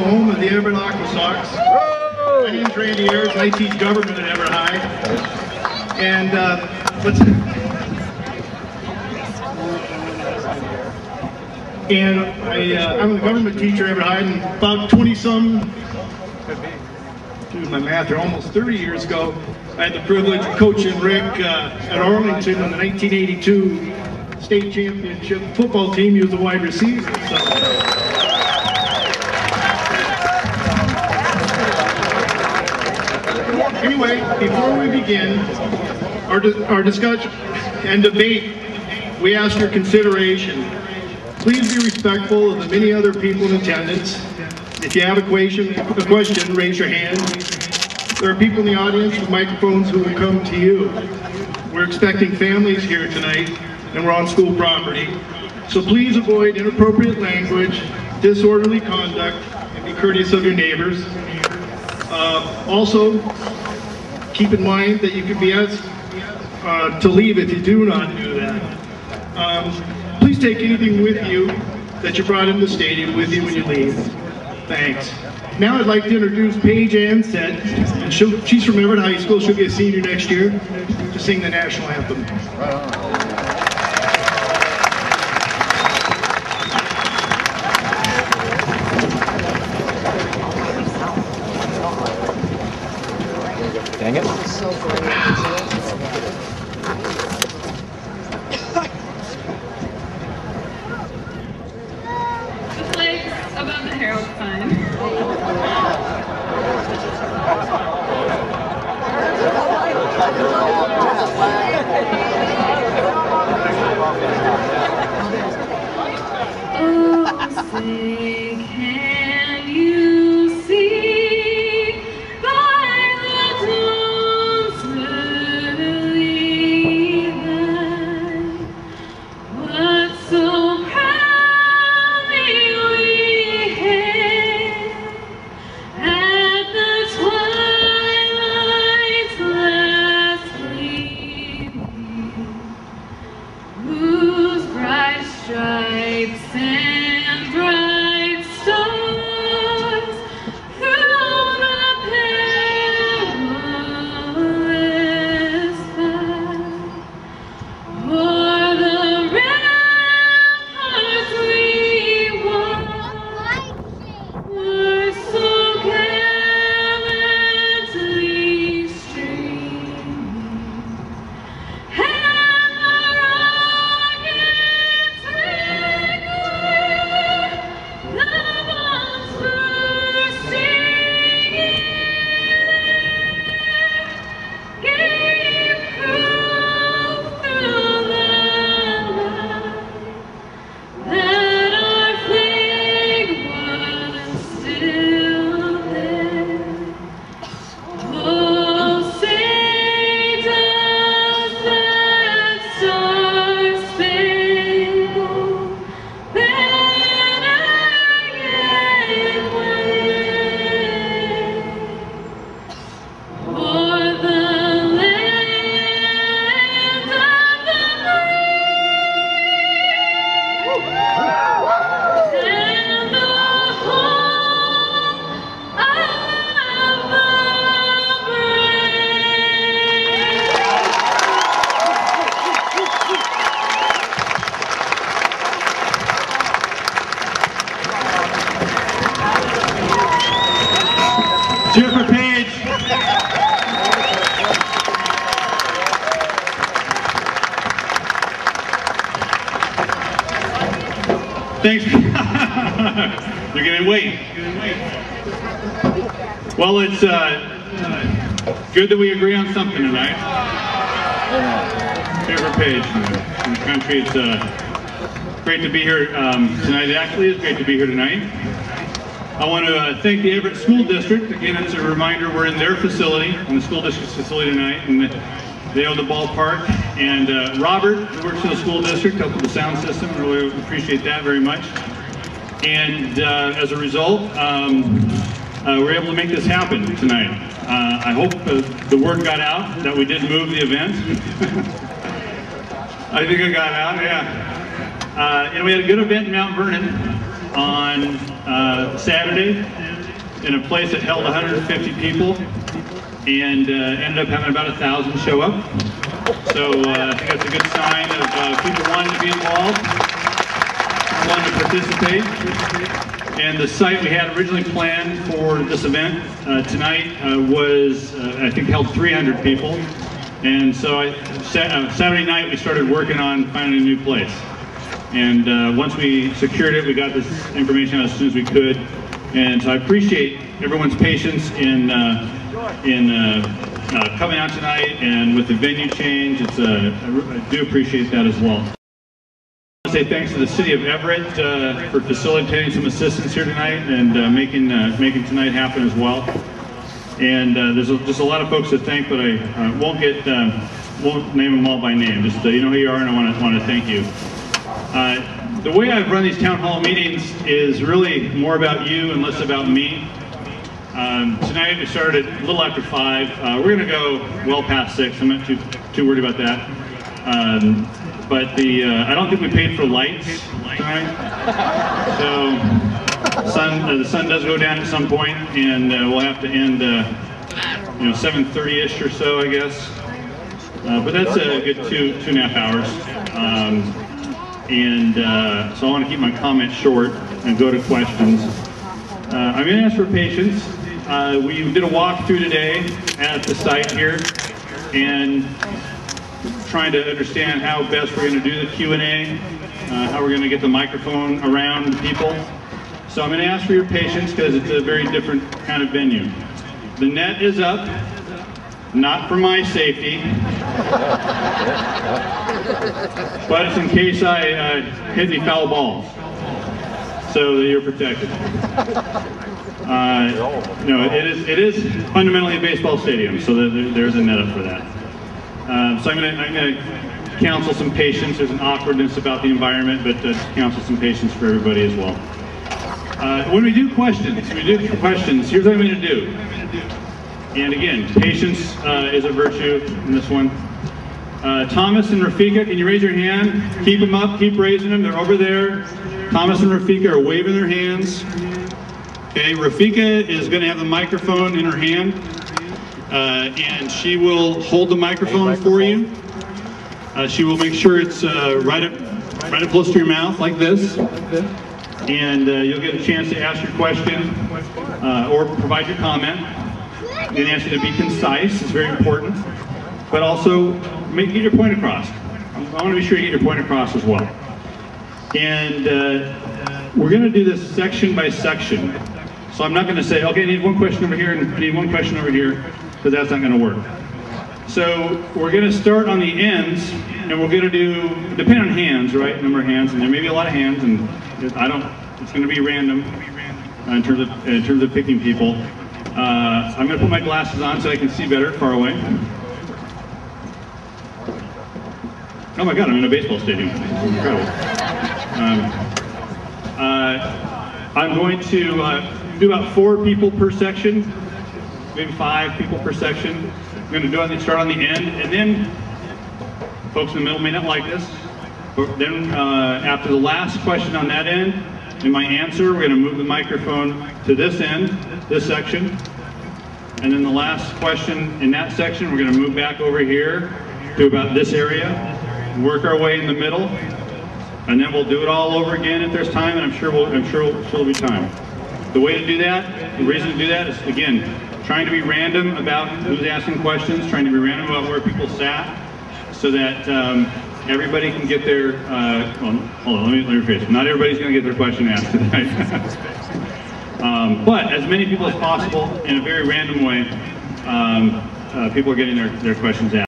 home of the Everett WA Sox. My name's Randy Ayers, and I teach government at Everett High. And I'm a government teacher at Everett High, and about 20-some, do my math here, almost 30 years ago, I had the privilege of coaching Rick at Arlington on the 1982 state championship football team. He was a wide receiver. So. Anyway, before we begin our discussion and debate, we ask your consideration. Please be respectful of the many other people in attendance. If you have a question, raise your hand. There are people in the audience with microphones who will come to you. We're expecting families here tonight, and we're on school property. So please avoid inappropriate language, disorderly conduct, and be courteous of your neighbors. Also, keep in mind that you could be asked to leave if you do not do that. Please take anything with you that you brought in the stadium with you when you leave. Thanks. Now I'd like to introduce Paige Ansett, and she's from Everett High School. She'll be a senior next year to sing the national anthem. Right on. Dang it. So great. The flags above the Herald sign. Oh, say, can you see by the dawn's early light what so proudly we hailed at the twilight's last gleaming, whose bright stripes and bright stars through the perilous fight o'er the ramparts we won were so gallantly streaming, and the rockets ring away, the bombs bursting in air, gave proof through the night that our flag was still there. Oh, say does that star-spangled banner yet wave o'er the land of the free and the home of the Cheer for Paige. Thanks. You're gonna wait. Well, it's good that we agree on something tonight. Cheer for Paige in the country. It's great to be here tonight. It actually is great to be here tonight. I want to thank the Everett School District. Again, as a reminder, we're in their facility, in the school district's facility tonight, and they own the ballpark. And Robert, who works in the school district, helped with the sound system. Really appreciate that very much. And as a result, we're able to make this happen tonight. I hope the word got out that we did move the event. I think it got out, yeah. And we had a good event in Mount Vernon on Saturday in a place that held 150 people, and ended up having about 1,000 show up. So I think that's a good sign of people wanting to be involved, wanting to participate. And the site we had originally planned for this event tonight was, I think, held 300 people. And so Saturday night we started working on finding a new place. And once we secured it, we got this information out as soon as we could. And so I appreciate everyone's patience in coming out tonight, and with the venue change, I do appreciate that as well. I want to say thanks to the City of Everett for facilitating some assistance here tonight and making tonight happen as well. And there's just a lot of folks to thank, but I won't name them all by name. Just you know who you are, and I want to thank you. The way I've run these town hall meetings is really more about you and less about me. Tonight we started a little after 5. We're going to go well past 6. I'm not too worried about that. But I don't think we paid for lights tonight. So the sun does go down at some point, and we'll have to end 7:30ish or so, I guess. But that's a good 2.5 hours. So I want to keep my comments short and go to questions. I'm going to ask for patience. We did a walkthrough today at the site here, and trying to understand how best we're going to do the Q&A, how we're going to get the microphone around people. So I'm going to ask for your patience because it's a very different kind of venue. The net is up, not for my safety, but it's in case I hit any foul balls, so that you're protected. No, it is fundamentally a baseball stadium, so there's a net up for that. So I'm going to counsel some patience. There's an awkwardness about the environment, but counsel some patience for everybody as well. When we do questions, here's what I'm going to do. And again, patience is a virtue in this one. Thomas and Rafika, can you raise your hand? Keep them up, keep raising them. They're over there. Thomas and Rafika are waving their hands. Okay, Rafika is going to have the microphone in her hand, and she will hold the microphone for you. She will make sure it's right up close to your mouth, like this. And you'll get a chance to ask your question or provide your comment. I'm going to ask you to be concise. It's very important. But also, get your point across. I want to be sure you get your point across as well. And we're going to do this section by section. So I'm not going to say, okay, I need one question over here and I need one question over here, because that's not going to work. So we're going to start on the ends, and we're going to do, depending on hands, right? Number of hands, and there may be a lot of hands, and it's going to be random in terms of picking people. I'm going to put my glasses on so I can see better far away. Oh my God, I'm in a baseball stadium. This is incredible. I'm going to do about 4 people per section, maybe 5 people per section. I'm going to start on the end, and then folks in the middle may not like this. But then after the last question on that end, in my answer, we're going to move the microphone to this end, this section. And then the last question in that section, we're going to move back over here to about this area. Work our way in the middle, and then we'll do it all over again if there's time, and I'm sure there'll be time. The way to do that, the reason to do that is, again, trying to be random about who's asking questions, trying to be random about where people sat, so that everybody can get their, well, hold on, let me rephrase. Not everybody's going to get their question asked tonight. But as many people as possible, in a very random way, people are getting their questions asked.